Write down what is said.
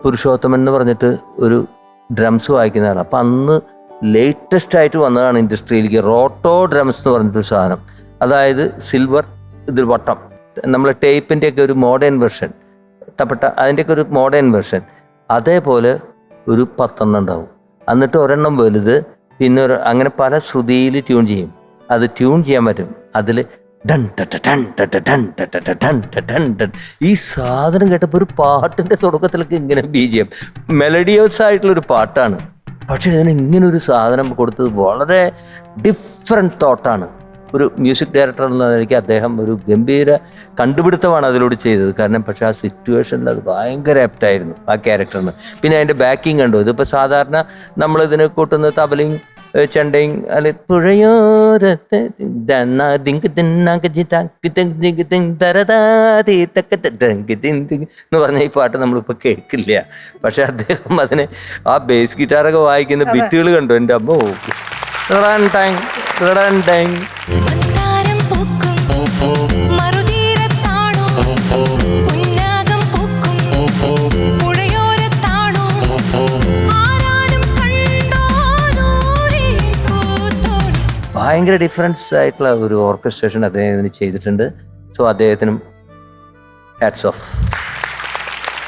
പുരുഷോത്തമൻ എന്ന് പറഞ്ഞിട്ട് ഒരു ഡ്രംസ് വായിക്കുന്ന ആളാണ്. അപ്പം അന്ന് ലേറ്റസ്റ്റ് ആയിട്ട് വന്നതാണ് ഇൻഡസ്ട്രിയിലേക്ക് റോട്ടോ ഡ്രംസ് എന്ന് പറഞ്ഞിട്ടൊരു സാധനം. അതായത് സിൽവർ ഇതിൽ വട്ടം, നമ്മൾ ടേപ്പിൻ്റെയൊക്കെ ഒരു മോഡേൺ വെർഷൻ, തപ്പട്ട അതിൻ്റെയൊക്കെ ഒരു മോഡേൺ വെർഷൻ. അതേപോലെ ഒരു 10 ഉണ്ടാവും. എന്നിട്ട് ഒരെണ്ണം വലുത്, പിന്നെ അങ്ങനെ പല ശ്രുതിയിൽ ട്യൂൺ ചെയ്യും. അത് ട്യൂൺ ചെയ്യാൻ പറ്റും. അതിൽ ഡൺ ടട്ട ടൺ ടട്ട ടൺ ടട്ട ടൺ ടൺ ടൺ. ഈ സാധനം കേട്ടപ്പോൾ ഒരു പാട്ടിൻ്റെ തുടക്കത്തിലൊക്കെ ഇങ്ങനെ BGM മെലഡിയസ് ആയിട്ടുള്ളൊരു പാട്ടാണ്. പക്ഷേ അതിന് ഇങ്ങനൊരു സാധനം കൊടുത്തത് വളരെ ഡിഫറെൻറ്റ് തോട്ടാണ്. ഒരു മ്യൂസിക് ഡയറക്ടർ എന്ന നിലയ്ക്ക് അദ്ദേഹം ഒരു ഗംഭീര കണ്ടുപിടുത്തമാണ് അതിലൂടെ ചെയ്തത്. കാരണം പക്ഷേ ആ സിറ്റുവേഷനിൽ അത് ഭയങ്കര ആപ്റ്റായിരുന്നു ആ ക്യാരക്ടറിന്. പിന്നെ അതിൻ്റെ ബാക്കിങ് കണ്ടു. ഇതിപ്പോൾ സാധാരണ നമ്മളിതിനെ കൂട്ടുന്ന തബലയും ചെണ്ടയും അല്ലെ പുഴയോരത്തെ എന്ന് പറഞ്ഞ ഈ പാട്ട് നമ്മളിപ്പോൾ കേൾക്കില്ല. പക്ഷെ അദ്ദേഹം അതിനെ ആ ബേസ് ഗിറ്റാറൊക്കെ വായിക്കുന്ന ബിറ്റുകൾ കണ്ടു. എൻ്റെ അമ്മ ഭയങ്കര ഡിഫറൻസ് ആയിട്ടുള്ള ഒരു ഓർക്കസ്ട്രേഷൻ അദ്ദേഹത്തിന് ചെയ്തിട്ടുണ്ട്. സോ അദ്ദേഹത്തിനും ഹാറ്റ്സ് ഓഫ്.